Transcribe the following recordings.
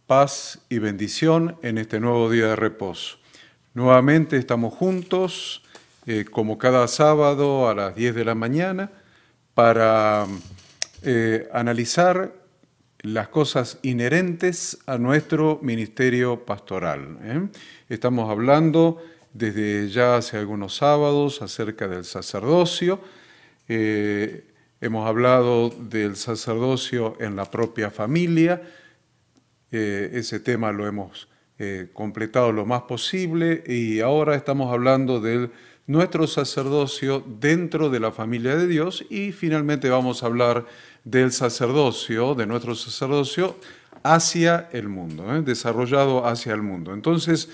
Paz y bendición en este nuevo día de reposo. Nuevamente estamos juntos, como cada sábado a las 10 de la mañana, para analizar las cosas inherentes a nuestro ministerio pastoral. Estamos hablando desde ya hace algunos sábados acerca del sacerdocio. Hemos hablado del sacerdocio en la propia familia. Ese tema lo hemos completado lo más posible y ahora estamos hablando de nuestro sacerdocio dentro de la familia de Dios y finalmente vamos a hablar del sacerdocio, de nuestro sacerdocio hacia el mundo, desarrollado hacia el mundo. Entonces,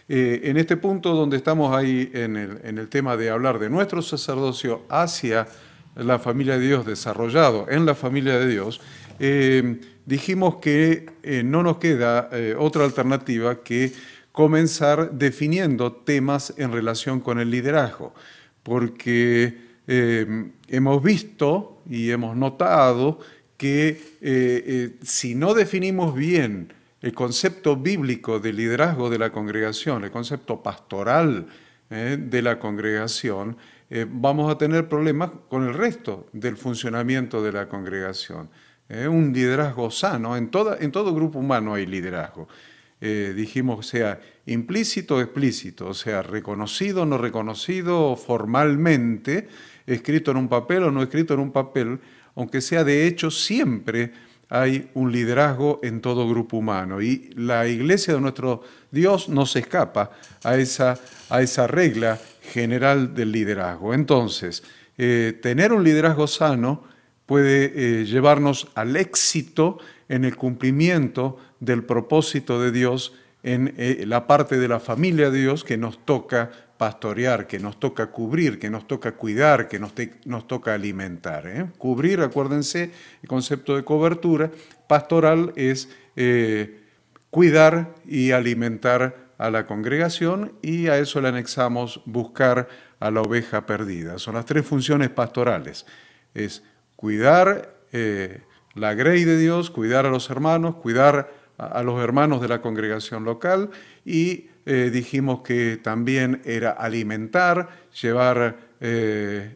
en este punto donde estamos ahí en el tema de hablar de nuestro sacerdocio hacia la familia de Dios, desarrollado en la familia de Dios, dijimos que no nos queda otra alternativa que comenzar definiendo temas en relación con el liderazgo, porque hemos visto y hemos notado que si no definimos bien el concepto bíblico de liderazgo de la congregación, el concepto pastoral de la congregación, vamos a tener problemas con el resto del funcionamiento de la congregación. Un liderazgo sano, en todo grupo humano hay liderazgo. Dijimos sea implícito o explícito, o sea reconocido o no reconocido formalmente, escrito en un papel o no escrito en un papel, aunque sea de hecho siempre hay un liderazgo en todo grupo humano. Y la iglesia de nuestro Dios no se escapa a esa regla general del liderazgo. Entonces, tener un liderazgo sano puede llevarnos al éxito en el cumplimiento del propósito de Dios en la parte de la familia de Dios que nos toca pastorear, que nos toca cubrir, que nos toca cuidar, que nos toca alimentar. Cubrir, acuérdense, el concepto de cobertura pastoral es cuidar y alimentar a la congregación y a eso le anexamos buscar a la oveja perdida. Son las tres funciones pastorales. Es cuidar la grey de Dios, cuidar a los hermanos, cuidar a los hermanos de la congregación local y dijimos que también era alimentar, llevar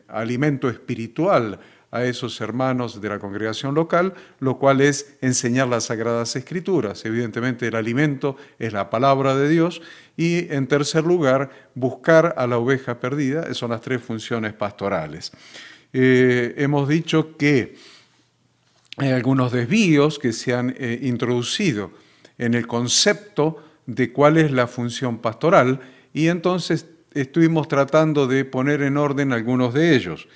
alimento espiritual a esos hermanos de la congregación local, lo cual es enseñar las Sagradas Escrituras. Evidentemente el alimento es la palabra de Dios y en tercer lugar buscar a la oveja perdida. Esas son las tres funciones pastorales. Hemos dicho que hay algunos desvíos que se han introducido en el concepto de cuál es la función pastoral y entonces estuvimos tratando de poner en orden algunos de ellos.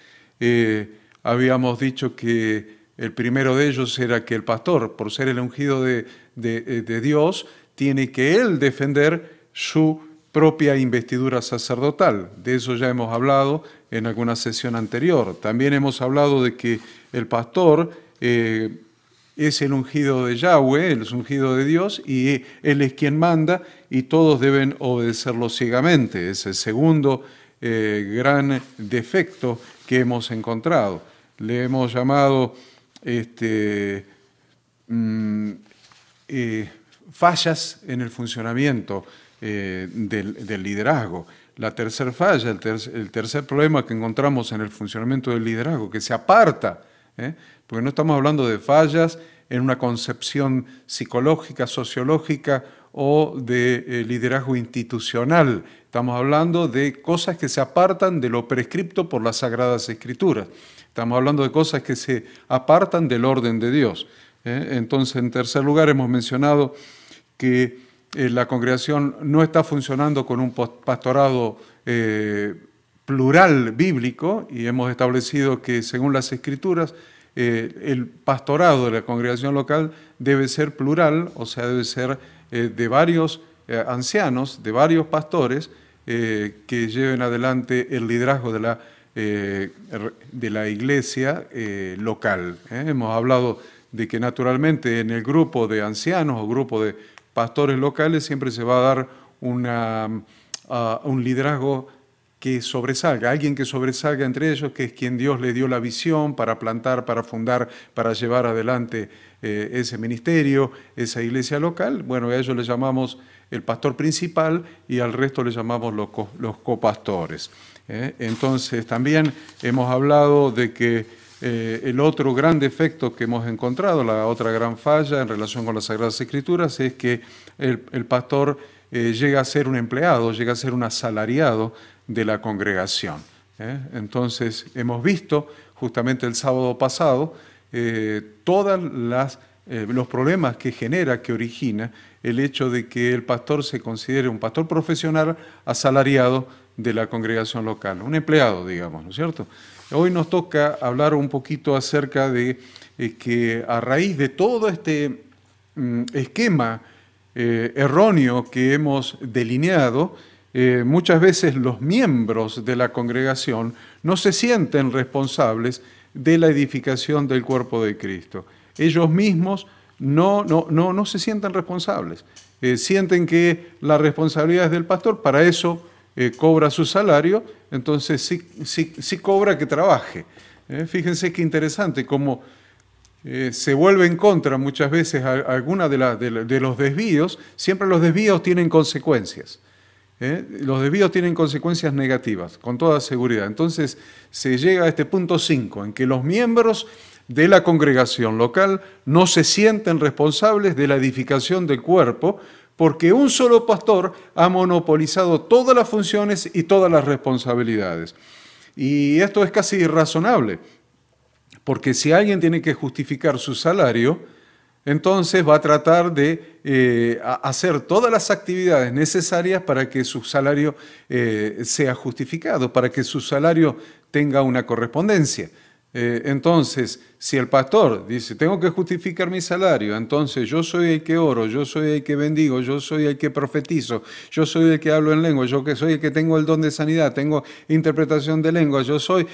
Habíamos dicho que el primero de ellos era que el pastor, por ser el ungido de Dios, tiene que él defender su propia investidura sacerdotal. De eso ya hemos hablado en alguna sesión anterior. También hemos hablado de que el pastor es el ungido de Yahweh, el ungido de Dios, y él es quien manda y todos deben obedecerlo ciegamente. Es el segundo gran defecto que hemos encontrado. Le hemos llamado fallas en el funcionamiento del liderazgo. La tercera falla, el tercer problema que encontramos en el funcionamiento del liderazgo, que se aparta, porque no estamos hablando de fallas en una concepción psicológica, sociológica o de liderazgo institucional. Estamos hablando de cosas que se apartan de lo prescripto por las Sagradas Escrituras. Estamos hablando de cosas que se apartan del orden de Dios. Entonces, en tercer lugar, hemos mencionado que la congregación no está funcionando con un pastorado plural bíblico y hemos establecido que, según las Escrituras, el pastorado de la congregación local debe ser plural, o sea, debe ser de varios ancianos, de varios pastores que lleven adelante el liderazgo de la iglesia local. Hemos hablado de que naturalmente en el grupo de ancianos o grupo de pastores locales siempre se va a dar un liderazgo que sobresalga, alguien que sobresalga entre ellos, que es quien Dios le dio la visión para plantar, para fundar, para llevar adelante ese ministerio, esa iglesia local. Bueno, a ellos le llamamos el pastor principal y al resto le llamamos los copastores. Entonces, también hemos hablado de que el otro gran defecto que hemos encontrado, la otra gran falla en relación con las Sagradas Escrituras, es que el pastor llega a ser un empleado, llega a ser un asalariado de la congregación. Entonces, hemos visto justamente el sábado pasado todos los problemas que genera, que origina el hecho de que el pastor se considere un pastor profesional asalariado de la congregación local, un empleado, digamos, ¿no es cierto? Hoy nos toca hablar un poquito acerca de que a raíz de todo este esquema erróneo que hemos delineado, muchas veces los miembros de la congregación no se sienten responsables de la edificación del cuerpo de Cristo. Ellos mismos no se sienten responsables. Sienten que la responsabilidad es del pastor, para eso cobra su salario, entonces sí cobra que trabaje. Fíjense qué interesante cómo se vuelve en contra muchas veces alguna de los desvíos. Siempre los desvíos tienen consecuencias. Los desvíos tienen consecuencias negativas, con toda seguridad. Entonces se llega a este punto 5, en que los miembros de la congregación local no se sienten responsables de la edificación del cuerpo, porque un solo pastor ha monopolizado todas las funciones y todas las responsabilidades. Y esto es casi irrazonable, porque si alguien tiene que justificar su salario, entonces va a tratar de hacer todas las actividades necesarias para que su salario sea justificado, para que su salario tenga una correspondencia. Entonces, si el pastor dice, tengo que justificar mi salario, entonces yo soy el que oro, yo soy el que bendigo, yo soy el que profetizo, yo soy el que hablo en lengua, yo que soy el que tengo el don de sanidad, tengo interpretación de lengua, yo soy,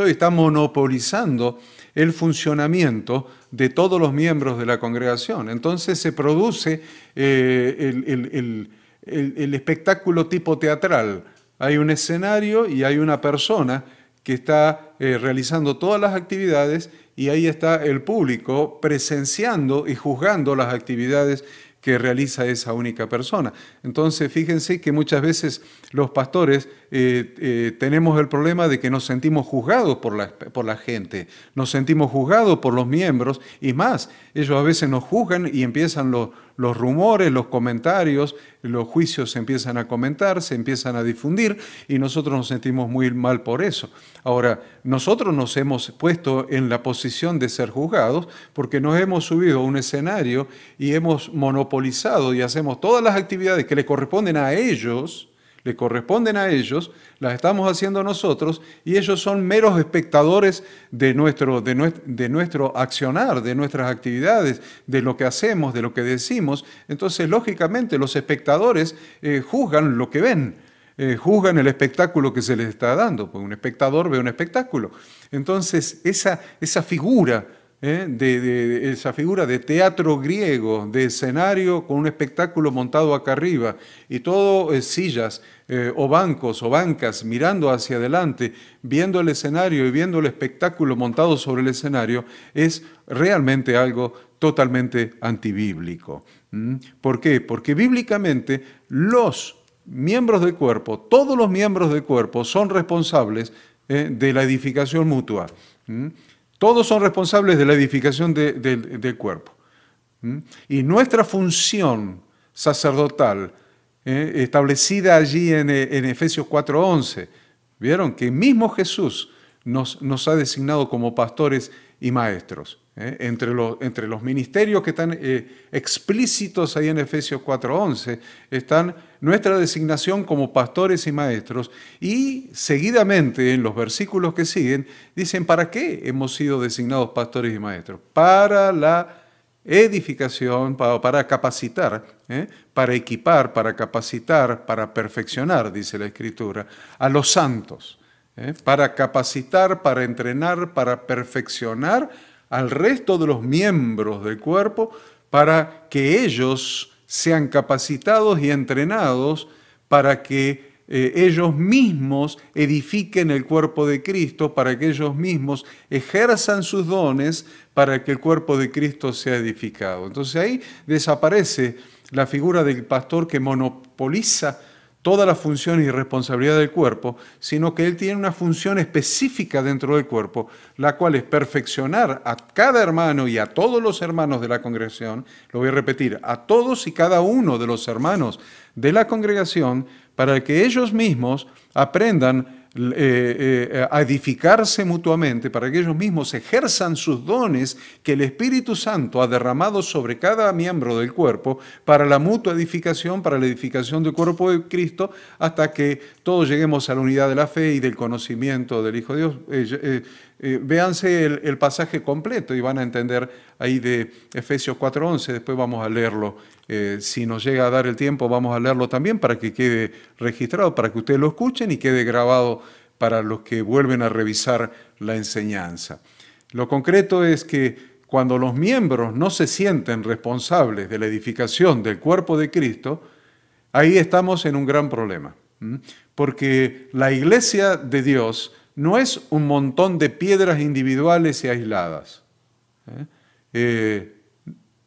está monopolizando el funcionamiento de todos los miembros de la congregación. Entonces se produce el espectáculo tipo teatral. Hay un escenario y hay una persona que está realizando todas las actividades, y ahí está el público presenciando y juzgando las actividades que realiza esa única persona. Entonces, fíjense que muchas veces los pastores tenemos el problema de que nos sentimos juzgados por la gente, nos sentimos juzgados por los miembros, y más, ellos a veces nos juzgan y empiezan los rumores, los comentarios, los juicios se empiezan a comentar, se empiezan a difundir, y nosotros nos sentimos muy mal por eso. Ahora, nosotros nos hemos puesto en la posición de ser juzgados porque nos hemos subido a un escenario y hemos monopolizado y hacemos todas las actividades que le corresponden a ellos, las estamos haciendo nosotros, y ellos son meros espectadores de nuestro accionar, de nuestras actividades, de lo que hacemos, de lo que decimos. Entonces, lógicamente, los espectadores juzgan lo que ven, juzgan el espectáculo que se les está dando, porque un espectador ve un espectáculo. Entonces, esa figura, esa figura de teatro griego, de escenario con un espectáculo montado acá arriba, y todo sillas o bancos o bancas mirando hacia adelante, viendo el escenario y viendo el espectáculo montado sobre el escenario, es realmente algo totalmente antibíblico. ¿Por qué? Porque bíblicamente los miembros del cuerpo, todos los miembros del cuerpo son responsables de la edificación mutua. Todos son responsables de la edificación del cuerpo. Y nuestra función sacerdotal, establecida allí en Efesios 4:11, vieron que mismo Jesús nos ha designado como pastores y maestros. Entre los ministerios que están explícitos ahí en Efesios 4:11 están nuestra designación como pastores y maestros, y seguidamente en los versículos que siguen dicen ¿para qué hemos sido designados pastores y maestros? Para la edificación, para capacitar, para equipar, para capacitar, para perfeccionar, dice la Escritura, a los santos, para capacitar, para entrenar, para perfeccionar al resto de los miembros del cuerpo, para que ellos sean capacitados y entrenados para que ellos mismos edifiquen el cuerpo de Cristo, para que ellos mismos ejerzan sus dones para que el cuerpo de Cristo sea edificado. Entonces ahí desaparece la figura del pastor que monopoliza toda la función y responsabilidad del cuerpo, sino que él tiene una función específica dentro del cuerpo, la cual es perfeccionar a cada hermano y a todos los hermanos de la congregación, lo voy a repetir, a todos y cada uno de los hermanos de la congregación, para que ellos mismos aprendan a edificarse mutuamente, para que ellos mismos ejerzan sus dones que el Espíritu Santo ha derramado sobre cada miembro del cuerpo para la mutua edificación, para la edificación del cuerpo de Cristo, hasta que todos lleguemos a la unidad de la fe y del conocimiento del Hijo de Dios. Véanse el pasaje completo y van a entender ahí de Efesios 4:11, después vamos a leerlo. Si nos llega a dar el tiempo, vamos a leerlo también para que quede registrado, para que ustedes lo escuchen y quede grabado para los que vuelven a revisar la enseñanza. Lo concreto es que cuando los miembros no se sienten responsables de la edificación del cuerpo de Cristo, ahí estamos en un gran problema. Porque la iglesia de Dios no es un montón de piedras individuales y aisladas.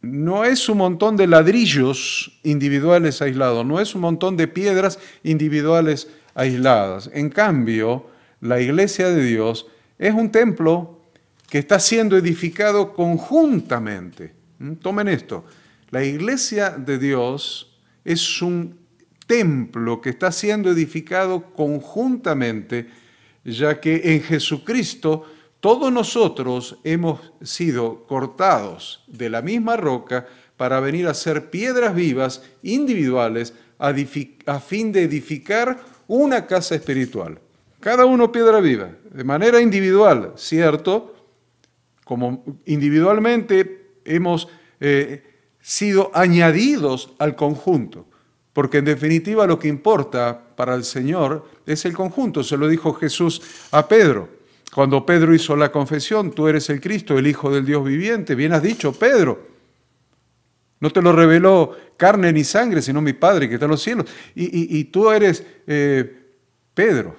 No es un montón de ladrillos individuales aislados, no es un montón de piedras individuales aisladas. En cambio, la iglesia de Dios es un templo que está siendo edificado conjuntamente. Tomen esto, la iglesia de Dios es un templo que está siendo edificado conjuntamente, ya que en Jesucristo todos nosotros hemos sido cortados de la misma roca para venir a ser piedras vivas individuales a fin de edificar una casa espiritual. Cada uno piedra viva, de manera individual, ¿cierto? Como individualmente hemos sido añadidos al conjunto, porque en definitiva lo que importa para el Señor es el conjunto. Se lo dijo Jesús a Pedro. Cuando Pedro hizo la confesión, tú eres el Cristo, el Hijo del Dios viviente. Bien has dicho, Pedro. No te lo reveló carne ni sangre, sino mi Padre que está en los cielos. Y tú eres Pedro.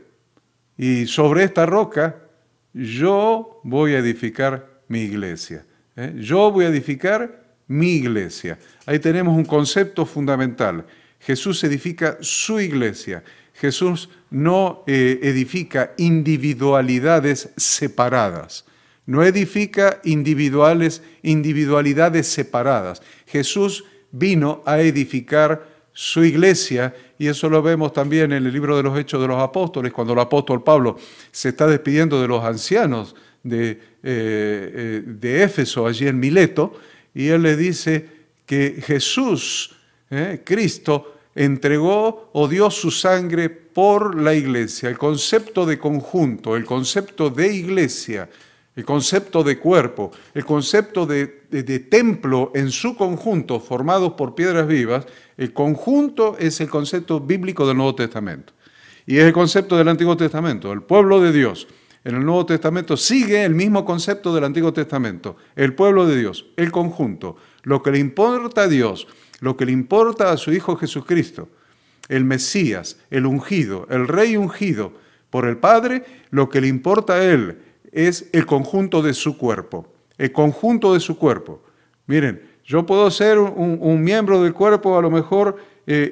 Y sobre esta roca yo voy a edificar mi iglesia. Yo voy a edificar mi iglesia. Ahí tenemos un concepto fundamental. Jesús edifica su iglesia. Jesús no edifica individualidades separadas, no edifica individualidades separadas. Jesús vino a edificar su iglesia y eso lo vemos también en el libro de los Hechos de los Apóstoles, cuando el apóstol Pablo se está despidiendo de los ancianos de Éfeso, allí en Mileto, y él le dice que Jesús, Cristo, entregó o dio su sangre por la iglesia. El concepto de conjunto, el concepto de iglesia, el concepto de cuerpo, el concepto de templo en su conjunto formado por piedras vivas, el conjunto es el concepto bíblico del Nuevo Testamento. Y es el concepto del Antiguo Testamento. El pueblo de Dios en el Nuevo Testamento sigue el mismo concepto del Antiguo Testamento. El pueblo de Dios, el conjunto, lo que le importa a Dios, lo que le importa a su Hijo Jesucristo, el Mesías, el ungido, el Rey ungido por el Padre, lo que le importa a Él es el conjunto de su cuerpo, el conjunto de su cuerpo. Miren, yo puedo ser un miembro del cuerpo a lo mejor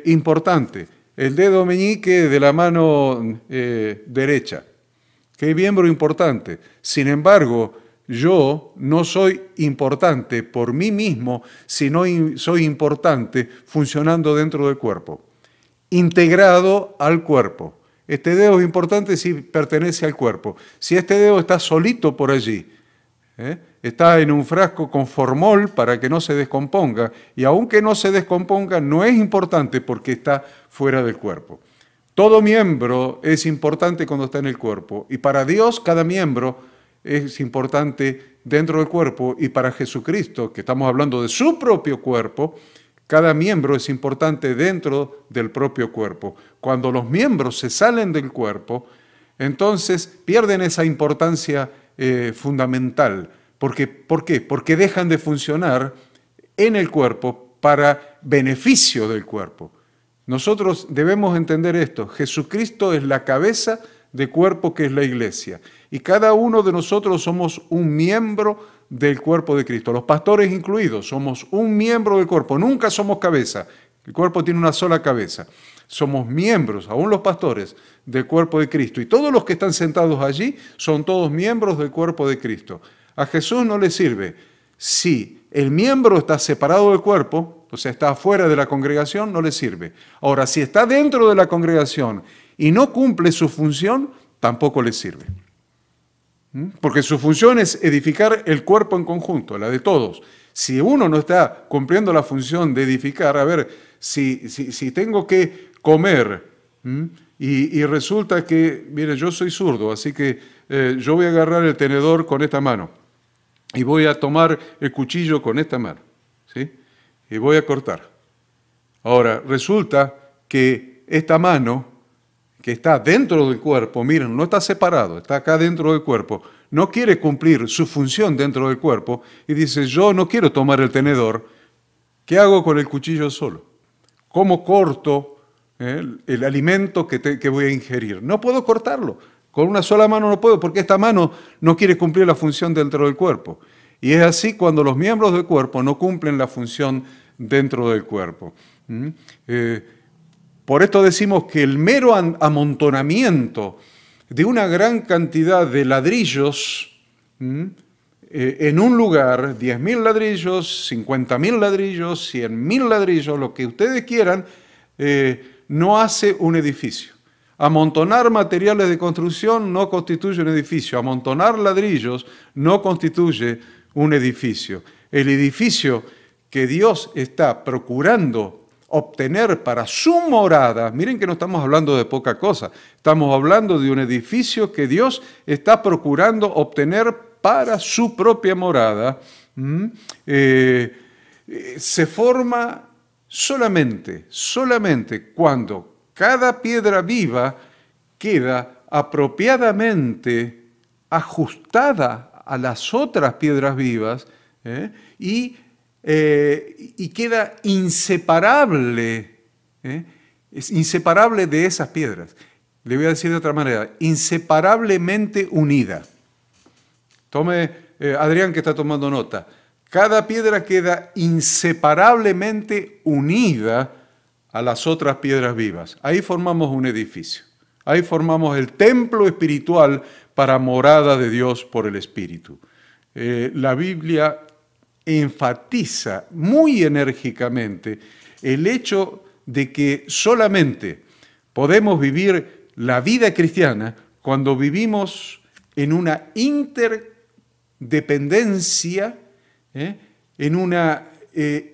importante, el dedo meñique de la mano derecha, qué miembro importante. Sin embargo, yo no soy importante por mí mismo, sino soy importante funcionando dentro del cuerpo, integrado al cuerpo. Este dedo es importante si pertenece al cuerpo. Si este dedo está solito por allí, está en un frasco con formol para que no se descomponga, y aunque no se descomponga, no es importante porque está fuera del cuerpo. Todo miembro es importante cuando está en el cuerpo, y para Dios cada miembro es importante dentro del cuerpo, y para Jesucristo, que estamos hablando de su propio cuerpo, cada miembro es importante dentro del propio cuerpo. Cuando los miembros se salen del cuerpo, entonces pierden esa importancia fundamental. ¿Por qué? Porque dejan de funcionar en el cuerpo para beneficio del cuerpo. Nosotros debemos entender esto. Jesucristo es la cabeza del cuerpo que es la iglesia. Y cada uno de nosotros somos un miembro del cuerpo de Cristo. Los pastores incluidos, somos un miembro del cuerpo. Nunca somos cabeza. El cuerpo tiene una sola cabeza. Somos miembros, aún los pastores, del cuerpo de Cristo. Y todos los que están sentados allí son todos miembros del cuerpo de Cristo. A Jesús no le sirve. Si el miembro está separado del cuerpo, o sea, está afuera de la congregación, no le sirve. Ahora, si está dentro de la congregación y no cumple su función, tampoco le sirve. Porque su función es edificar el cuerpo en conjunto, la de todos. Si uno no está cumpliendo la función de edificar, a ver, si tengo que comer y resulta que, mire, yo soy zurdo, así que yo voy a agarrar el tenedor con esta mano y voy a tomar el cuchillo con esta mano, ¿sí? Y voy a cortar. Ahora, resulta que esta mano que está dentro del cuerpo, miren, no está separado, está acá dentro del cuerpo, no quiere cumplir su función dentro del cuerpo y dice, yo no quiero tomar el tenedor, ¿qué hago con el cuchillo solo? ¿Cómo corto el alimento que voy a ingerir? No puedo cortarlo, con una sola mano no puedo, porque esta mano no quiere cumplir la función dentro del cuerpo. Y es así cuando los miembros del cuerpo no cumplen la función dentro del cuerpo. Por esto decimos que el mero amontonamiento de una gran cantidad de ladrillos en un lugar, 10.000 ladrillos, 50.000 ladrillos, 100.000 ladrillos, lo que ustedes quieran, no hace un edificio. Amontonar materiales de construcción no constituye un edificio. Amontonar ladrillos no constituye un edificio. El edificio que Dios está procurando obtener para su morada, miren que no estamos hablando de poca cosa, estamos hablando de un edificio que Dios está procurando obtener para su propia morada, se forma solamente cuando cada piedra viva queda apropiadamente ajustada a las otras piedras vivas y queda inseparable, es inseparable de esas piedras. Le voy a decir de otra manera, inseparablemente unida. Tome, Adrián, que está tomando nota. Cada piedra queda inseparablemente unida a las otras piedras vivas. Ahí formamos un edificio. Ahí formamos el templo espiritual para morada de Dios por el Espíritu. La Biblia enfatiza muy enérgicamente el hecho de que solamente podemos vivir la vida cristiana cuando vivimos en una interdependencia, en una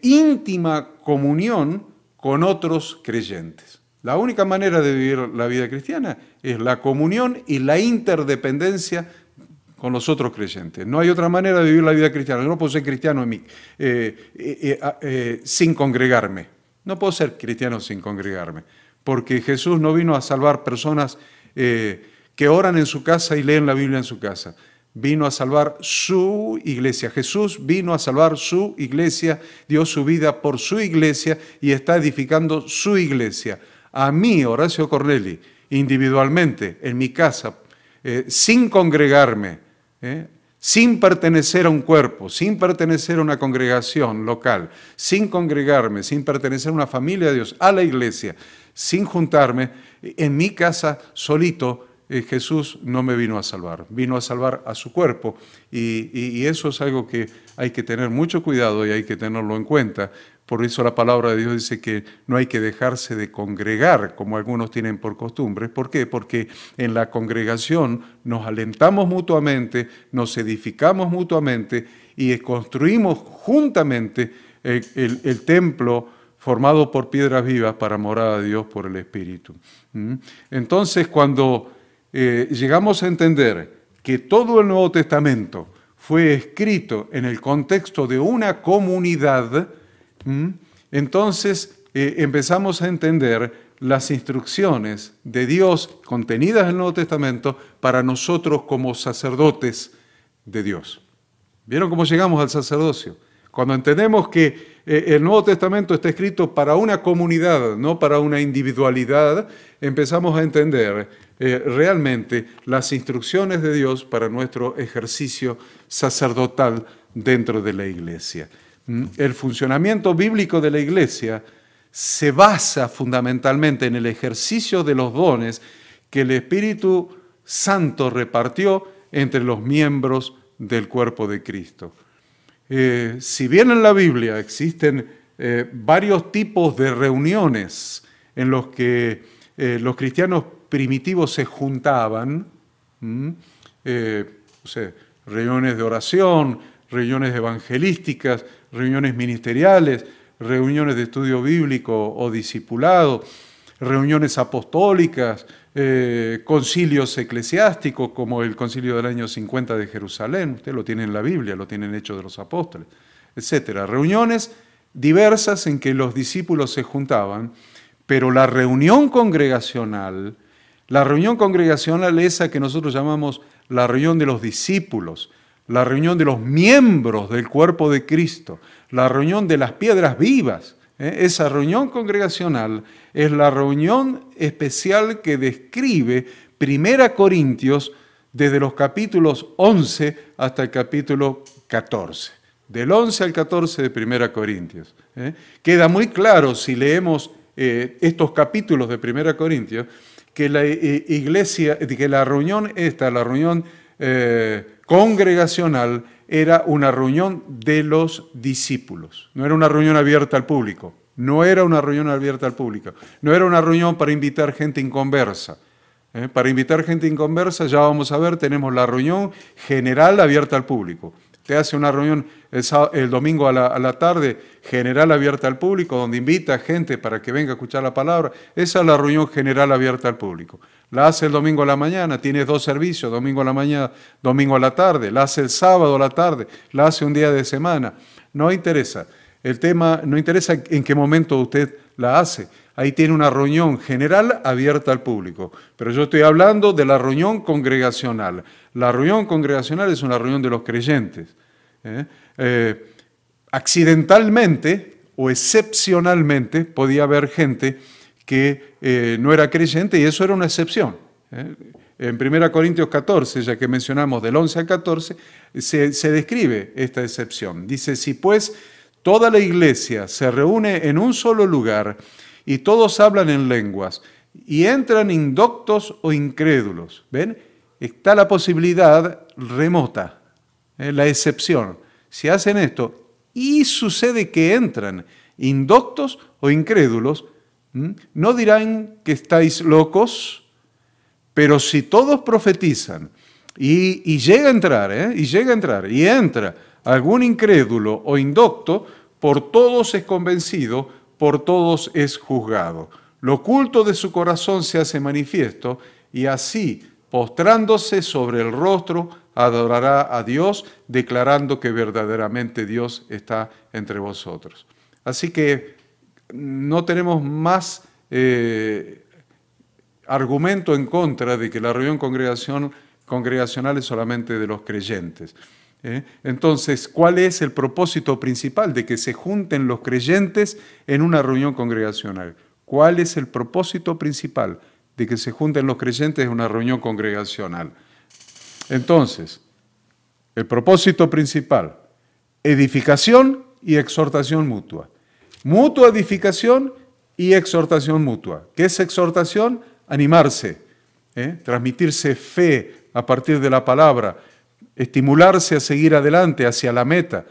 íntima comunión con otros creyentes. La única manera de vivir la vida cristiana es la comunión y la interdependencia con los otros creyentes. No hay otra manera de vivir la vida cristiana. Yo no puedo ser cristiano sin congregarme. No puedo ser cristiano sin congregarme, porque Jesús no vino a salvar personas que oran en su casa y leen la Biblia en su casa. Vino a salvar su iglesia. Jesús vino a salvar su iglesia, dio su vida por su iglesia y está edificando su iglesia. A mí, Horacio Corneli, individualmente, en mi casa, sin congregarme, sin pertenecer a un cuerpo, sin pertenecer a una congregación local, sin congregarme, sin pertenecer a una familia de Dios, a la iglesia, sin juntarme, en mi casa solito, Jesús no me vino a salvar, vino a salvar a su cuerpo y eso es algo que hay que tener mucho cuidado y hay que tenerlo en cuenta. Por eso la palabra de Dios dice que no hay que dejarse de congregar como algunos tienen por costumbre. ¿Por qué? Porque en la congregación nos alentamos mutuamente, nos edificamos mutuamente y construimos juntamente el templo formado por piedras vivas para morada de Dios por el Espíritu. Entonces, cuando llegamos a entender que todo el Nuevo Testamento fue escrito en el contexto de una comunidad, entonces empezamos a entender las instrucciones de Dios contenidas en el Nuevo Testamento para nosotros como sacerdotes de Dios. ¿Vieron cómo llegamos al sacerdocio? Cuando entendemos que el Nuevo Testamento está escrito para una comunidad, no para una individualidad, empezamos a entender realmente las instrucciones de Dios para nuestro ejercicio sacerdotal dentro de la iglesia. El funcionamiento bíblico de la iglesia se basa fundamentalmente en el ejercicio de los dones que el Espíritu Santo repartió entre los miembros del cuerpo de Cristo. Si bien en la Biblia existen varios tipos de reuniones en los que los cristianos primitivos se juntaban, reuniones de oración, reuniones evangelísticas, reuniones ministeriales, reuniones de estudio bíblico o discipulado, reuniones apostólicas, concilios eclesiásticos como el concilio del año 50 de Jerusalén, usted lo tiene en la Biblia, lo tiene en Hechos de los Apóstoles, etc. Reuniones diversas en que los discípulos se juntaban, pero la reunión congregacional es esa que nosotros llamamos la reunión de los discípulos, la reunión de los miembros del cuerpo de Cristo, la reunión de las piedras vivas. Esa reunión congregacional es la reunión especial que describe 1 Corintios desde los capítulos 11 hasta el capítulo 14. Del 11 al 14 de 1 Corintios. Queda muy claro si leemos estos capítulos de 1 Corintios que la reunión congregacional era una reunión de los discípulos, no era una reunión abierta al público, no era una reunión para invitar gente inconversa. Para invitar gente inconversa, ya vamos a ver, tenemos la reunión general abierta al público. Usted hace una reunión el domingo a la tarde, general abierta al público, donde invita a gente para que venga a escuchar la palabra. Esa es la reunión general abierta al público. La hace el domingo a la mañana, tiene 2 servicios, domingo a la mañana, domingo a la tarde. La hace el sábado a la tarde, la hace un día de semana. No interesa. El tema no interesa en qué momento usted la hace. Ahí tiene una reunión general abierta al público. Pero yo estoy hablando de la reunión congregacional. La reunión congregacional es una reunión de los creyentes. Accidentalmente o excepcionalmente podía haber gente que no era creyente y eso era una excepción. En 1 Corintios 14, ya que mencionamos del 11 al 14, se describe esta excepción. Dice, si pues toda la iglesia se reúne en un solo lugar y todos hablan en lenguas y entran indoctos o incrédulos, ¿ven? Está la posibilidad remota, la excepción. Si hacen esto y sucede que entran indoctos o incrédulos, no dirán que estáis locos, pero si todos profetizan y llega a entrar, y entra algún incrédulo o indocto, por todos es convencido, por todos es juzgado. Lo oculto de su corazón se hace manifiesto, y así, postrándose sobre el rostro, adorará a Dios, declarando que verdaderamente Dios está entre vosotros. Así que no tenemos más argumento en contra de que la reunión congregacional es solamente de los creyentes. Entonces, ¿cuál es el propósito principal de que se junten los creyentes en una reunión congregacional? ¿Cuál es el propósito principal de que se junten los creyentes en una reunión congregacional? Entonces, el propósito principal, edificación y exhortación mutua. Mutua edificación y exhortación mutua. ¿Qué es exhortación? Animarse, transmitirse fe a partir de la palabra, estimularse a seguir adelante hacia la meta.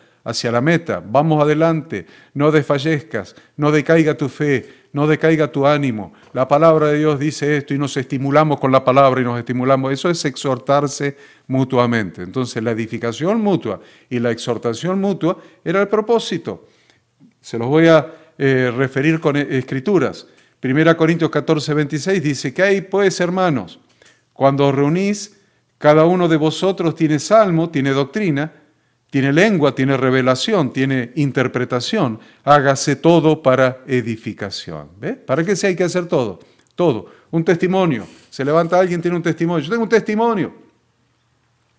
Vamos adelante, no desfallezcas, no decaiga tu fe, no decaiga tu ánimo. La palabra de Dios dice esto y nos estimulamos con la palabra y nos estimulamos. Eso es exhortarse mutuamente. Entonces la edificación mutua y la exhortación mutua era el propósito. Se los voy a referir con escrituras. 1 Corintios 14, 26 dice, ¿qué hay pues, hermanos? Cuando os reunís, cada uno de vosotros tiene salmo, tiene doctrina, tiene lengua, tiene revelación, tiene interpretación. Hágase todo para edificación. ¿Ve? ¿Para qué se hay que hacer todo? Todo. Un testimonio. Se levanta alguien, tiene un testimonio. Yo tengo un testimonio.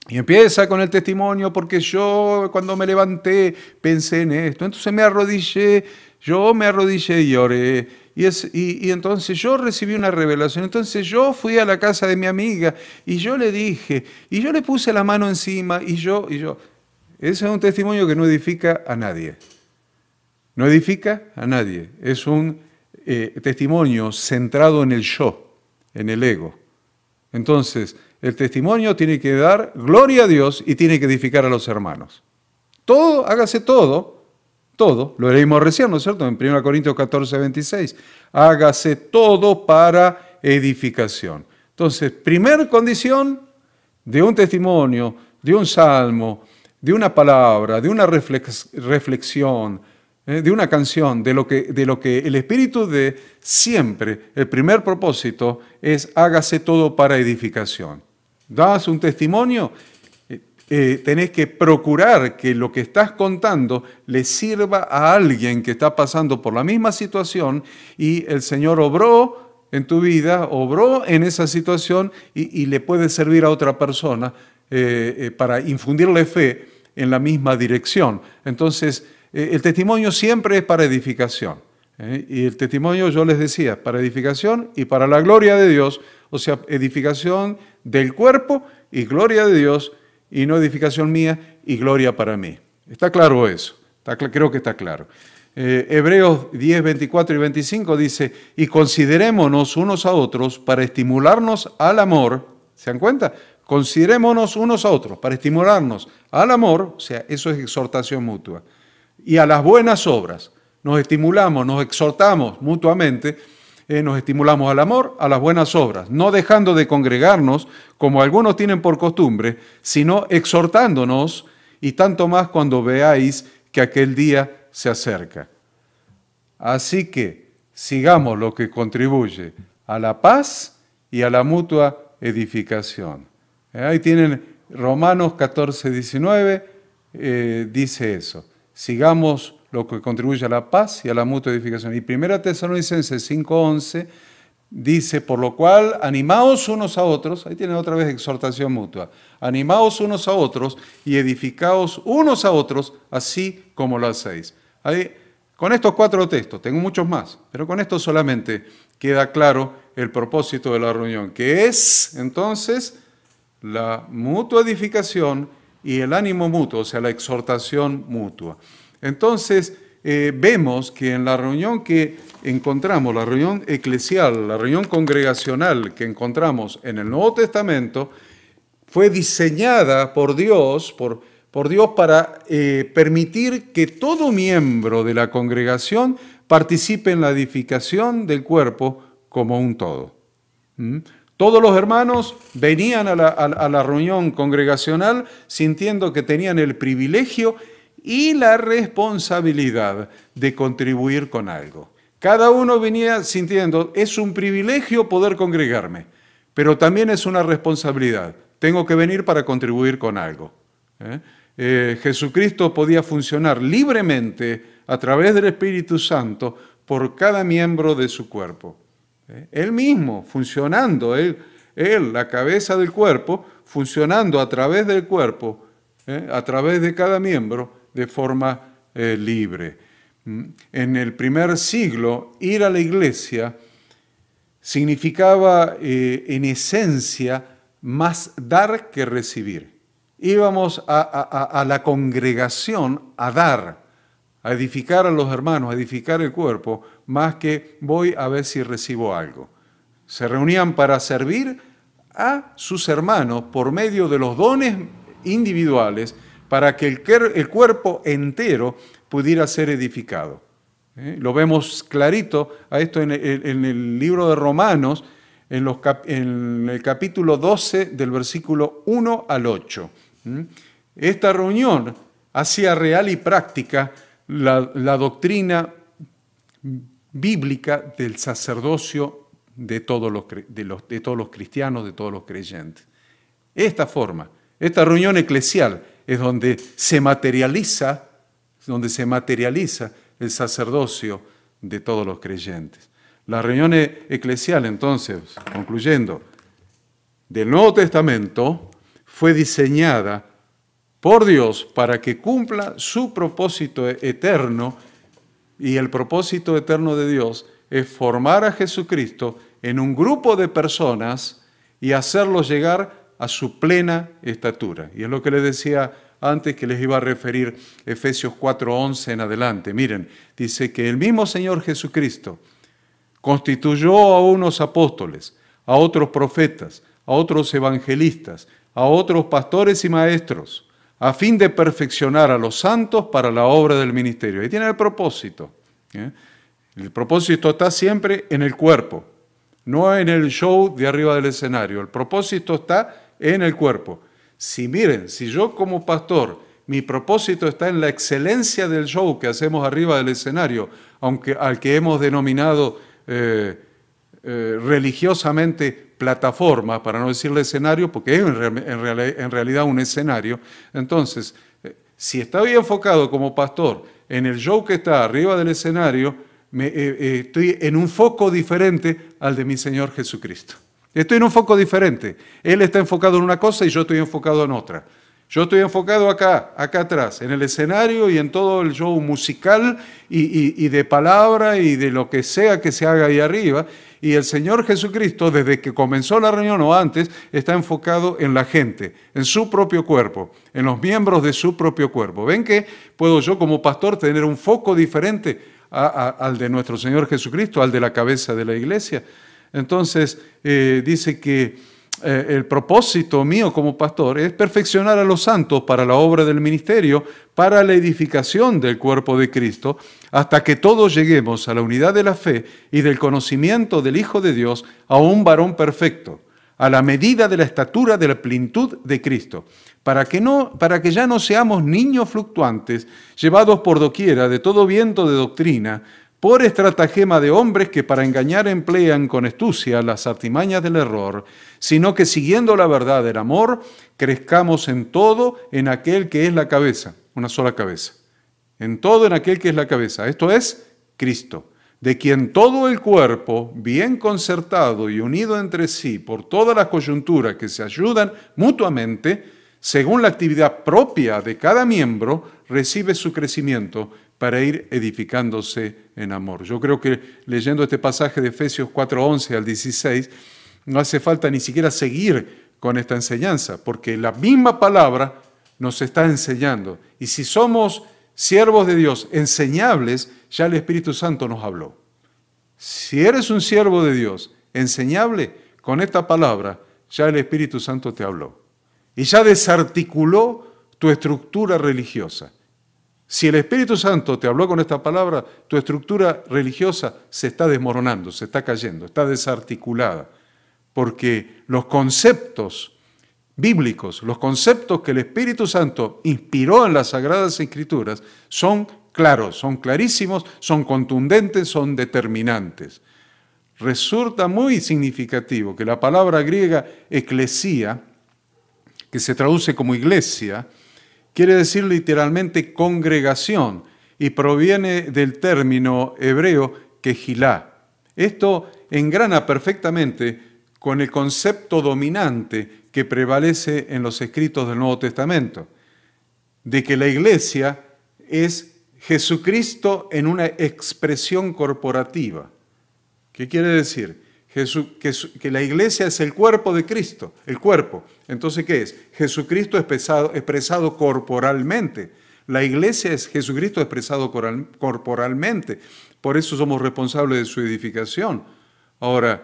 Y empieza con el testimonio, porque yo cuando me levanté pensé en esto, entonces yo me arrodillé y oré, y entonces yo recibí una revelación, entonces yo fui a la casa de mi amiga y yo le dije, y yo le puse la mano encima, y yo. Ese es un testimonio que no edifica a nadie, no edifica a nadie, es un testimonio centrado en el yo, en el ego. Entonces, el testimonio tiene que dar gloria a Dios y tiene que edificar a los hermanos. Todo, hágase todo, lo leímos recién, ¿no es cierto? En 1 Corintios 14, 26. Hágase todo para edificación. Entonces, primer condición de un testimonio, de un salmo, de una palabra, de una reflexión, de una canción, de lo que el Espíritu de siempre, el primer propósito es hágase todo para edificación. Das un testimonio, tenés que procurar que lo que estás contando le sirva a alguien que está pasando por la misma situación y el Señor obró en tu vida, obró en esa situación y le puede servir a otra persona para infundirle fe en la misma dirección. Entonces, el testimonio siempre es para edificación. Y el testimonio, yo les decía, para edificación y para la gloria de Dios, o sea, edificación del cuerpo y gloria de Dios, y no edificación mía y gloria para mí. ¿Está claro eso? Creo que está claro. Hebreos 10, 24 y 25 dice, y considerémonos unos a otros para estimularnos al amor. ¿Se dan cuenta? Considerémonos unos a otros para estimularnos al amor, o sea, eso es exhortación mutua, y a las buenas obras. Nos estimulamos, nos exhortamos mutuamente, nos estimulamos al amor, a las buenas obras, no dejando de congregarnos, como algunos tienen por costumbre, sino exhortándonos, y tanto más cuando veáis que aquel día se acerca. Así que sigamos lo que contribuye a la paz y a la mutua edificación. Ahí tienen Romanos 14, 19, dice eso. Sigamos lo que contribuye a la paz y a la mutua edificación. Y 1 Tesalonicenses 5, 11 dice, por lo cual animaos unos a otros, ahí tienen otra vez exhortación mutua, animaos unos a otros y edificaos unos a otros, así como lo hacéis. Ahí, con estos 4 textos, tengo muchos más, pero con esto solamente queda claro el propósito de la reunión, que es entonces la mutua edificación y el ánimo mutuo, o sea, la exhortación mutua. Entonces, vemos que en la reunión que encontramos, la reunión eclesial, la reunión congregacional que encontramos en el Nuevo Testamento, fue diseñada por Dios para permitir que todo miembro de la congregación participe en la edificación del cuerpo como un todo. Todos los hermanos venían a la reunión congregacional sintiendo que tenían el privilegio y la responsabilidad de contribuir con algo. Cada uno venía sintiendo, es un privilegio poder congregarme, pero también es una responsabilidad. Tengo que venir para contribuir con algo. Jesucristo podía funcionar libremente a través del Espíritu Santo por cada miembro de su cuerpo. Él mismo, funcionando, él, la cabeza del cuerpo, funcionando a través del cuerpo, a través de cada miembro, de forma libre. En el primer siglo, ir a la iglesia significaba, en esencia, más dar que recibir. Íbamos a la congregación a dar, a edificar a los hermanos, a edificar el cuerpo, más que voy a ver si recibo algo. Se reunían para servir a sus hermanos por medio de los dones individuales para que el cuerpo entero pudiera ser edificado. Lo vemos clarito a esto en el libro de Romanos, en el capítulo 12 del versículo 1 al 8. Esta reunión hacía real y práctica la doctrina bíblica del sacerdocio de todos los cristianos, de todos los creyentes. Esta reunión eclesial es donde se materializa el sacerdocio de todos los creyentes. La reunión eclesial, entonces, concluyendo, del Nuevo Testamento, fue diseñada por Dios para que cumpla su propósito eterno, y el propósito eterno de Dios es formar a Jesucristo en un grupo de personas y hacerlos llegar a su plena estatura. Y es lo que les decía antes, que les iba a referir Efesios 4:11 en adelante. Miren, dice que el mismo Señor Jesucristo constituyó a unos apóstoles, a otros profetas, a otros evangelistas, a otros pastores y maestros, a fin de perfeccionar a los santos para la obra del ministerio. Ahí tiene el propósito. El propósito está siempre en el cuerpo, no en el show de arriba del escenario. El propósito está en el cuerpo. Si yo como pastor, mi propósito está en la excelencia del show que hacemos arriba del escenario, al que hemos denominado religiosamente plataforma, para no decirle escenario, porque es en realidad un escenario. Entonces, si estoy enfocado como pastor en el show que está arriba del escenario, estoy en un foco diferente al de mi Señor Jesucristo. Estoy en un foco diferente. Él está enfocado en una cosa y yo estoy enfocado en otra. Yo estoy enfocado acá atrás, en el escenario y en todo el show musical y de palabra y de lo que sea que se haga ahí arriba. Y el Señor Jesucristo, desde que comenzó la reunión o antes, está enfocado en la gente, en su propio cuerpo, en los miembros de su propio cuerpo. ¿Ven que puedo yo como pastor tener un foco diferente al de nuestro Señor Jesucristo, al de la cabeza de la iglesia? Entonces, dice que el propósito mío como pastor es perfeccionar a los santos para la obra del ministerio, para la edificación del cuerpo de Cristo, hasta que todos lleguemos a la unidad de la fe y del conocimiento del Hijo de Dios, a un varón perfecto, a la medida de la estatura de la plenitud de Cristo, para que ya no seamos niños fluctuantes, llevados por doquiera de todo viento de doctrina, por estratagema de hombres que para engañar emplean con astucia las artimañas del error, sino que siguiendo la verdad del amor, crezcamos en todo en aquel que es la cabeza, una sola cabeza. En todo en aquel que es la cabeza, esto es Cristo, de quien todo el cuerpo, bien concertado y unido entre sí por todas las coyunturas que se ayudan mutuamente, según la actividad propia de cada miembro, recibe su crecimiento para ir edificándose en amor. Yo creo que leyendo este pasaje de Efesios 4:11 al 16, no hace falta ni siquiera seguir con esta enseñanza, porque la misma palabra nos está enseñando. Y si somos siervos de Dios, enseñables, ya el Espíritu Santo nos habló. Si eres un siervo de Dios, enseñable, con esta palabra, ya el Espíritu Santo te habló. Y ya desarticuló tu estructura religiosa. Si el Espíritu Santo te habló con esta palabra, tu estructura religiosa se está desmoronando, se está cayendo, está desarticulada. Porque los conceptos bíblicos, los conceptos que el Espíritu Santo inspiró en las Sagradas Escrituras, son claros, son clarísimos, son contundentes, son determinantes. Resulta muy significativo que la palabra griega eclesía, que se traduce como iglesia, quiere decir literalmente congregación y proviene del término hebreo kehilá. Esto engrana perfectamente con el concepto dominante que prevalece en los escritos del Nuevo Testamento, de que la iglesia es Jesucristo en una expresión corporativa. ¿Qué quiere decir? Que la iglesia es el cuerpo de Cristo, el cuerpo. Entonces, ¿qué es? Jesucristo expresado corporalmente. La iglesia es Jesucristo expresado corporalmente. Por eso somos responsables de su edificación. Ahora,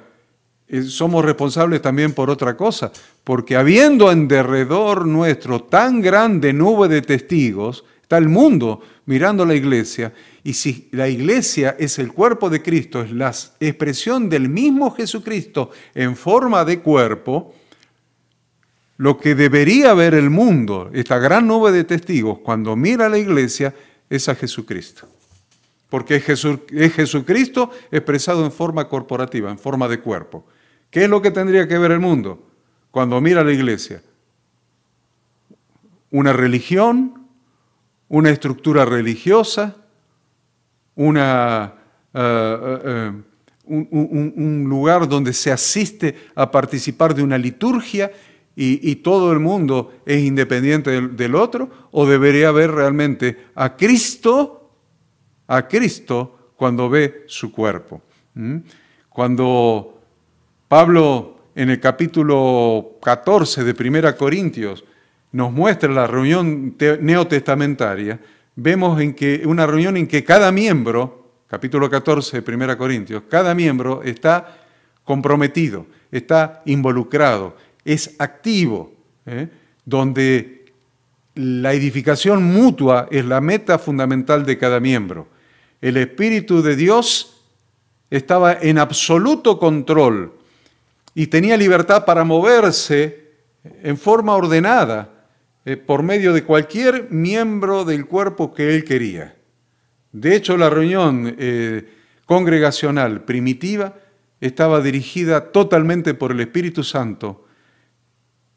somos responsables también por otra cosa, porque habiendo en derredor nuestro tan grande nube de testigos, está el mundo mirando la iglesia, y si la iglesia es el cuerpo de Cristo, es la expresión del mismo Jesucristo en forma de cuerpo, lo que debería ver el mundo, esta gran nube de testigos, cuando mira a la iglesia, es a Jesucristo. Porque es Jesucristo expresado en forma corporativa, en forma de cuerpo. ¿Qué es lo que tendría que ver el mundo cuando mira a la iglesia? Una religión, una estructura religiosa, un lugar donde se asiste a participar de una liturgia y todo el mundo es independiente del otro, o debería ver realmente a Cristo cuando ve su cuerpo. Cuando Pablo en el capítulo 14 de 1 Corintios nos muestra la reunión neotestamentaria, vemos una reunión en que cada miembro, capítulo 14 de 1 Corintios, cada miembro está comprometido, está involucrado, es activo, donde la edificación mutua es la meta fundamental de cada miembro. El Espíritu de Dios estaba en absoluto control y tenía libertad para moverse en forma ordenada por medio de cualquier miembro del cuerpo que él quería. De hecho, la reunión congregacional primitiva estaba dirigida totalmente por el Espíritu Santo,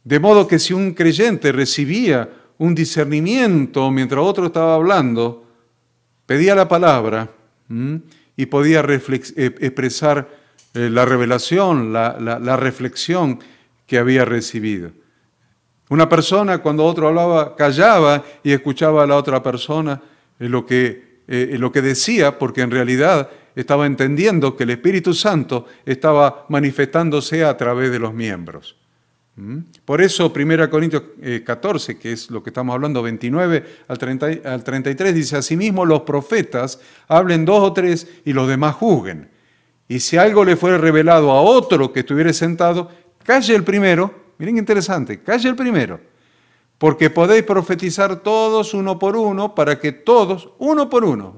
de modo que si un creyente recibía un discernimiento mientras otro estaba hablando, pedía la palabra y podía expresar la revelación, la reflexión que había recibido. Una persona, cuando otro hablaba, callaba y escuchaba a la otra persona lo que decía, porque en realidad estaba entendiendo que el Espíritu Santo estaba manifestándose a través de los miembros. Por eso 1 Corintios 14, que es lo que estamos hablando, 29 al 33, dice: asimismo los profetas hablen 2 o 3 y los demás juzguen. Y si algo le fuere revelado a otro que estuviere sentado, calle el primero. Miren qué interesante, calle el primero, porque podéis profetizar todos uno por uno, para que todos, uno por uno,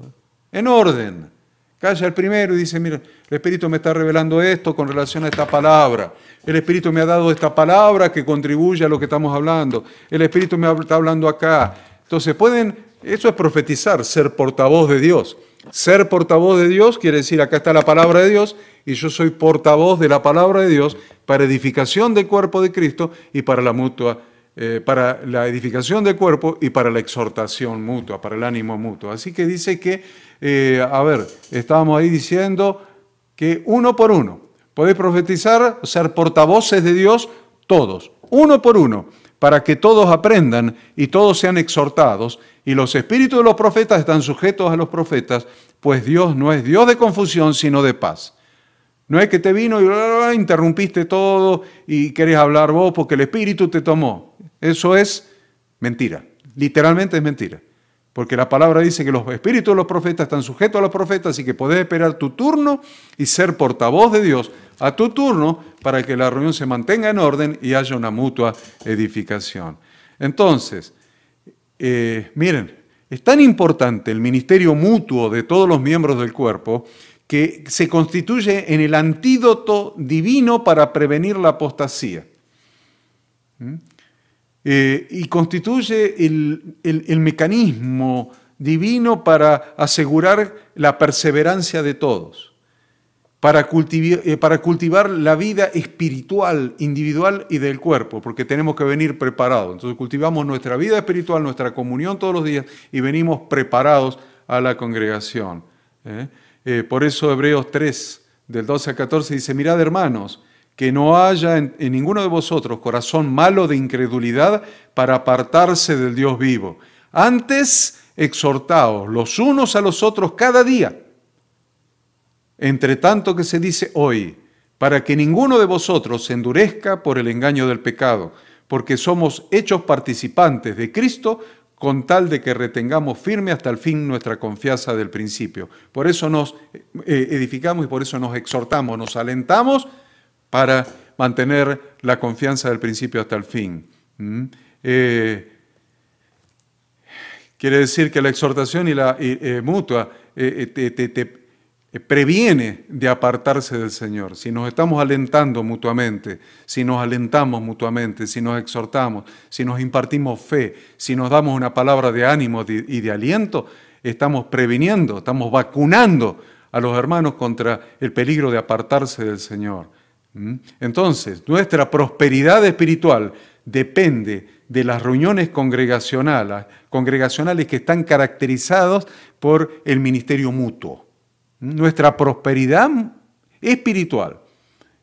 en orden. Calla el primero y dice: mira, el Espíritu me está revelando esto con relación a esta palabra. El Espíritu me ha dado esta palabra que contribuye a lo que estamos hablando. El Espíritu me está hablando acá. Entonces eso es profetizar, ser portavoz de Dios. Ser portavoz de Dios quiere decir: acá está la palabra de Dios y yo soy portavoz de la palabra de Dios para edificación del cuerpo de Cristo y para para la edificación del cuerpo y para la exhortación mutua, para el ánimo mutuo. Así que dice que, estábamos ahí diciendo que uno por uno, podéis profetizar, ser portavoces de Dios todos, uno por uno, para que todos aprendan y todos sean exhortados, y los espíritus de los profetas están sujetos a los profetas, pues Dios no es Dios de confusión, sino de paz. No es que te vino y interrumpiste todo y querés hablar vos porque el Espíritu te tomó. Eso es mentira, literalmente es mentira. Porque la palabra dice que los espíritus de los profetas están sujetos a los profetas y que podés esperar tu turno y ser portavoz de Dios a tu turno para que la reunión se mantenga en orden y haya una mutua edificación. Entonces, miren, es tan importante el ministerio mutuo de todos los miembros del cuerpo que se constituye en el antídoto divino para prevenir la apostasía. Y constituye el mecanismo divino para asegurar la perseverancia de todos, para cultivar la vida espiritual, individual y del cuerpo, porque tenemos que venir preparados. Entonces cultivamos nuestra vida espiritual, nuestra comunión todos los días y venimos preparados a la congregación. Por eso Hebreos 3, del 12 al 14, dice: mirad, hermanos, que no haya en ninguno de vosotros corazón malo de incredulidad para apartarse del Dios vivo. Antes, exhortaos los unos a los otros cada día, entre tanto que se dice hoy, para que ninguno de vosotros se endurezca por el engaño del pecado, porque somos hechos participantes de Cristo, con tal de que retengamos firme hasta el fin nuestra confianza del principio. Por eso nos edificamos y por eso nos exhortamos, nos alentamos para mantener la confianza del principio hasta el fin. Quiere decir que la exhortación y la mutua te previene de apartarse del Señor. Si nos estamos alentando mutuamente, si nos alentamos mutuamente, si nos exhortamos, si nos impartimos fe, si nos damos una palabra de ánimo y de aliento, estamos previniendo, estamos vacunando a los hermanos contra el peligro de apartarse del Señor. Entonces, nuestra prosperidad espiritual depende de las reuniones congregacionales que están caracterizadas por el ministerio mutuo. Nuestra prosperidad espiritual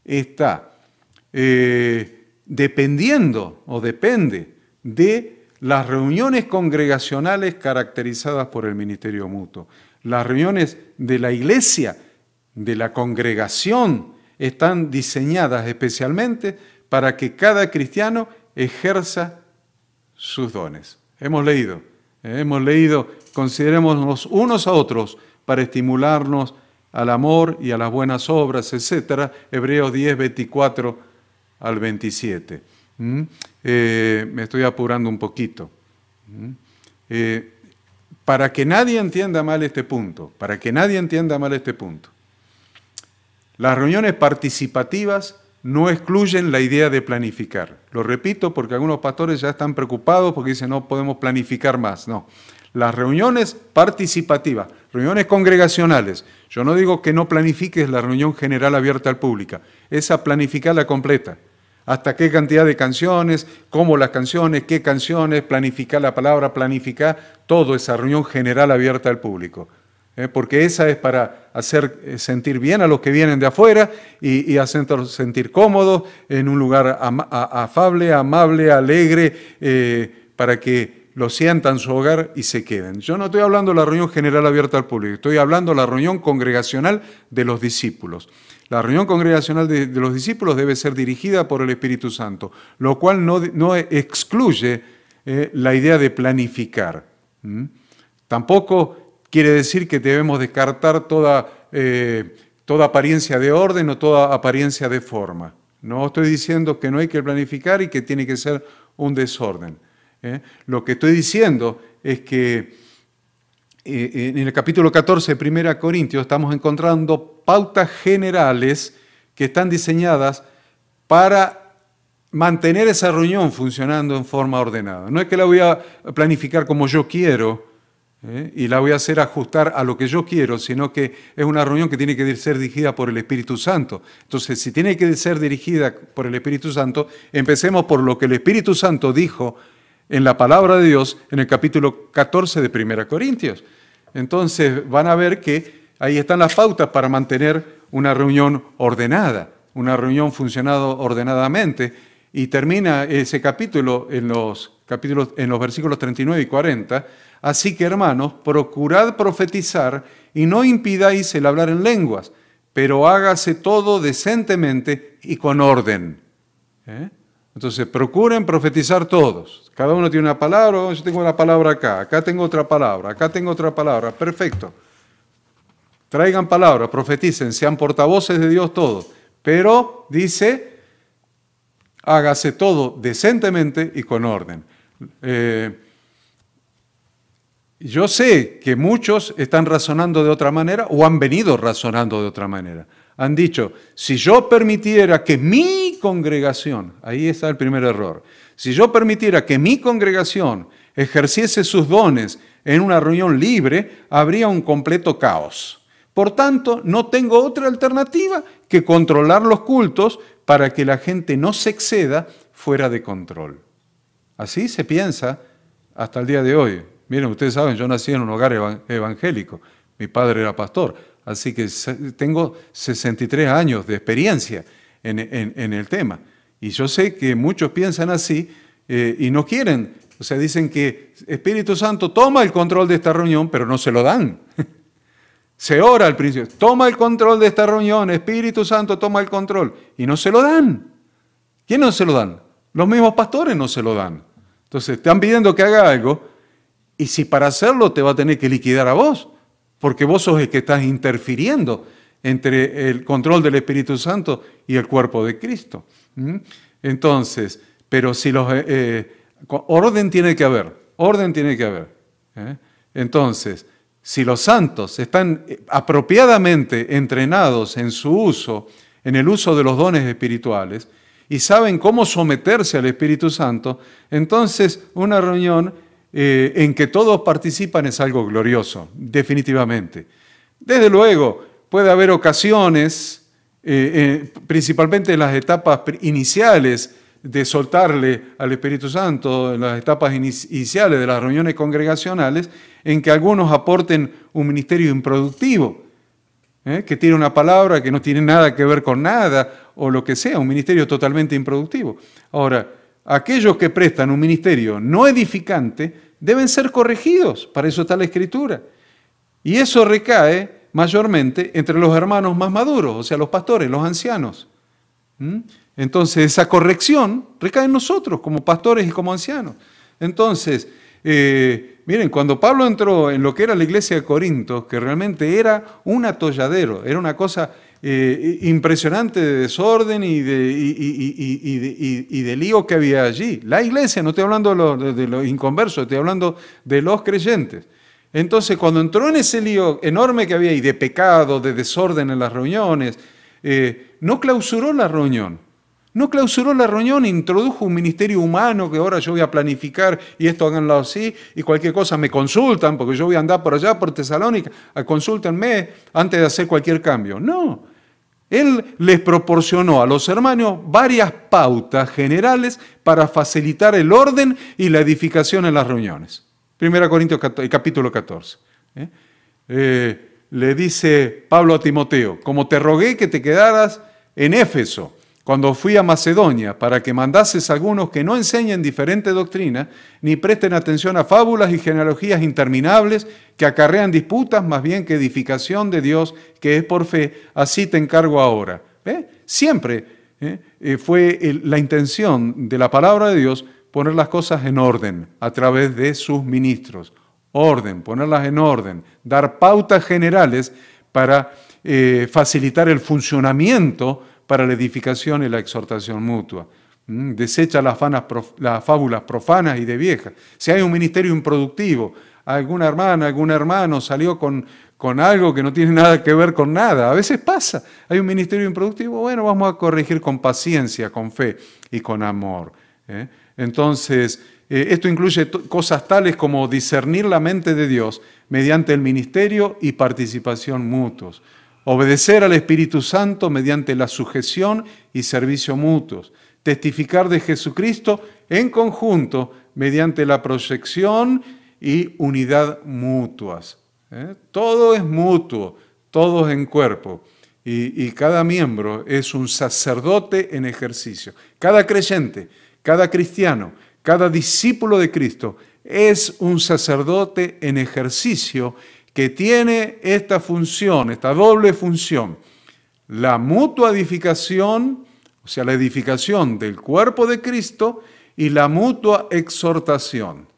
está dependiendo o depende de las reuniones congregacionales caracterizadas por el ministerio mutuo. Las reuniones de la iglesia, de la congregación, están diseñadas especialmente para que cada cristiano ejerza sus dones. Hemos leído, considerémonos unos a otros para estimularnos al amor y a las buenas obras, etc. Hebreos 10, 24 al 27. Me estoy apurando un poquito. Para que nadie entienda mal este punto, las reuniones participativas no excluyen la idea de planificar. Lo repito porque algunos pastores ya están preocupados porque dicen no podemos planificar más. No, las reuniones participativas, reuniones congregacionales, yo no digo que no planifiques la reunión general abierta al público, esa planificarla completa. Hasta qué cantidad de canciones, cómo las canciones, qué canciones, planificar la palabra, planificar todo esa reunión general abierta al público. Porque esa es para hacer sentir bien a los que vienen de afuera y hacerlos sentir cómodos en un lugar afable, amable, alegre, para que lo sientan en su hogar y se queden. Yo no estoy hablando de la reunión general abierta al público, estoy hablando de la reunión congregacional de los discípulos. La reunión congregacional de los discípulos debe ser dirigida por el Espíritu Santo, lo cual no excluye la idea de planificar. Tampoco quiere decir que debemos descartar toda apariencia de orden o toda apariencia de forma. No estoy diciendo que no hay que planificar y que tiene que ser un desorden. Lo que estoy diciendo es que en el capítulo 14 de 1 Corintios estamos encontrando pautas generales que están diseñadas para mantener esa reunión funcionando en forma ordenada. No es que la voy a planificar como yo quiero y la voy a hacer ajustar a lo que yo quiero, sino que es una reunión que tiene que ser dirigida por el Espíritu Santo. Entonces, si tiene que ser dirigida por el Espíritu Santo, empecemos por lo que el Espíritu Santo dijo en la palabra de Dios en el capítulo 14 de 1 Corintios. Entonces van a ver que ahí están las pautas para mantener una reunión ordenada, una reunión funcionando ordenadamente, y termina ese capítulo en los versículos 39 y 40. Así que, hermanos, procurad profetizar y no impidáis el hablar en lenguas, pero hágase todo decentemente y con orden. Entonces, procuren profetizar todos. Cada uno tiene una palabra, yo tengo una palabra acá tengo otra palabra, acá tengo otra palabra. Perfecto. Traigan palabras, profeticen, sean portavoces de Dios todos. Pero, dice, hágase todo decentemente y con orden. Yo sé que muchos están razonando de otra manera o han venido razonando de otra manera. Han dicho, si yo permitiera que mi congregación, ahí está el primer error, si yo permitiera que mi congregación ejerciese sus dones en una reunión libre, habría un completo caos. Por tanto, no tengo otra alternativa que controlar los cultos para que la gente no se exceda fuera de control. Así se piensa hasta el día de hoy. Miren, ustedes saben, yo nací en un hogar evangélico, mi padre era pastor, así que tengo 63 años de experiencia en el tema. Y yo sé que muchos piensan así y no quieren, o sea, dicen que Espíritu Santo toma el control de esta reunión, pero no se lo dan. Se ora al principio, toma el control de esta reunión, Espíritu Santo toma el control, y no se lo dan. ¿Quién no se lo dan? Los mismos pastores no se lo dan. Entonces, están pidiendo que haga algo, y si para hacerlo te va a tener que liquidar a vos, porque vos sos el que estás interfiriendo entre el control del Espíritu Santo y el cuerpo de Cristo. Entonces, pero si orden tiene que haber. Entonces, si los santos están apropiadamente entrenados en su uso, en el uso de los dones espirituales, y saben cómo someterse al Espíritu Santo, entonces una reunión en que todos participan es algo glorioso, definitivamente. Desde luego, puede haber ocasiones, principalmente en las etapas iniciales de soltarle al Espíritu Santo, en las etapas iniciales de las reuniones congregacionales, en que algunos aporten un ministerio improductivo. que tiene una palabra que no tiene nada que ver con nada, o lo que sea, un ministerio totalmente improductivo. Ahora, aquellos que prestan un ministerio no edificante deben ser corregidos, para eso está la Escritura. Y eso recae mayormente entre los hermanos más maduros, o sea, los pastores, los ancianos. Entonces, esa corrección recae en nosotros, como pastores y como ancianos. Entonces, miren, cuando Pablo entró en lo que era la iglesia de Corinto, que realmente era un atolladero, era una cosa impresionante de desorden y de lío que había allí. La iglesia, no estoy hablando de los inconversos, estoy hablando de los creyentes. Entonces, cuando entró en ese lío enorme que había ahí, de pecado, de desorden en las reuniones, no clausuró la reunión. No clausuró la reunión, introdujo un ministerio humano que ahora yo voy a planificar y esto háganlo así y cualquier cosa me consultan porque yo voy a andar por allá, por Tesalónica, consúltenme antes de hacer cualquier cambio. No, él les proporcionó a los hermanos varias pautas generales para facilitar el orden y la edificación en las reuniones. 1 Corintios capítulo 14. Le dice Pablo a Timoteo, como te rogué que te quedaras en Éfeso, cuando fui a Macedonia, para que mandases a algunos que no enseñen diferente doctrina, ni presten atención a fábulas y genealogías interminables que acarrean disputas, más bien que edificación de Dios, que es por fe, así te encargo ahora. Siempre fue la intención de la palabra de Dios poner las cosas en orden a través de sus ministros. Orden, ponerlas en orden, dar pautas generales para facilitar el funcionamiento para la edificación y la exhortación mutua. Desecha las fábulas profanas y de viejas. Si hay un ministerio improductivo, alguna hermana, algún hermano salió con algo que no tiene nada que ver con nada, a veces pasa, hay un ministerio improductivo, bueno, vamos a corregir con paciencia, con fe y con amor. Entonces, esto incluye cosas tales como discernir la mente de Dios mediante el ministerio y participación mutuos. Obedecer al Espíritu Santo mediante la sujeción y servicio mutuos. Testificar de Jesucristo en conjunto mediante la proyección y unidad mutuas. Todo es mutuo, todo es en cuerpo. Y cada miembro es un sacerdote en ejercicio. Cada creyente, cada cristiano, cada discípulo de Cristo es un sacerdote en ejercicio que tiene esta función, esta doble función, la mutua edificación, o sea, la edificación del cuerpo de Cristo y la mutua exhortación.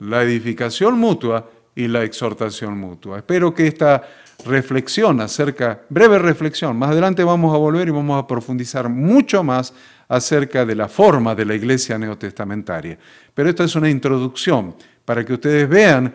La edificación mutua y la exhortación mutua. Espero que esta reflexión breve reflexión, más adelante vamos a volver y vamos a profundizar mucho más acerca de la forma de la iglesia neotestamentaria. Pero esta es una introducción para que ustedes vean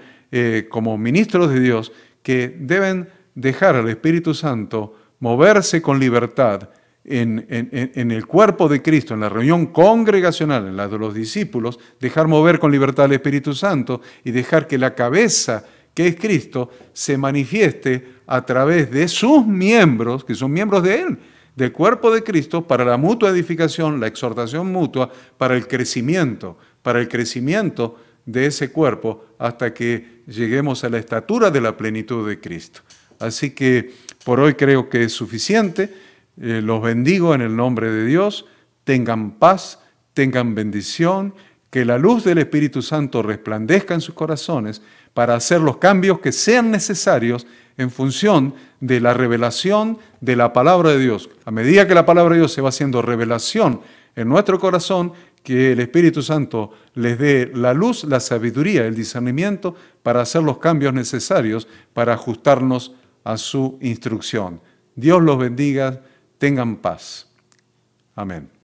como ministros de Dios que deben dejar al Espíritu Santo moverse con libertad en el cuerpo de Cristo, en la reunión congregacional, en la de los discípulos, dejar mover con libertad al Espíritu Santo y dejar que la cabeza, que es Cristo, se manifieste a través de sus miembros, que son miembros de Él, del cuerpo de Cristo, para la mutua edificación, la exhortación mutua, para el crecimiento de ese cuerpo hasta que lleguemos a la estatura de la plenitud de Cristo. Así que por hoy creo que es suficiente. Los bendigo en el nombre de Dios. Tengan paz, tengan bendición, que la luz del Espíritu Santo resplandezca en sus corazones para hacer los cambios que sean necesarios en función de la revelación de la palabra de Dios. A medida que la palabra de Dios se va haciendo revelación en nuestro corazón, que el Espíritu Santo les dé la luz, la sabiduría, el discernimiento para hacer los cambios necesarios para ajustarnos a su instrucción. Dios los bendiga, tengan paz. Amén.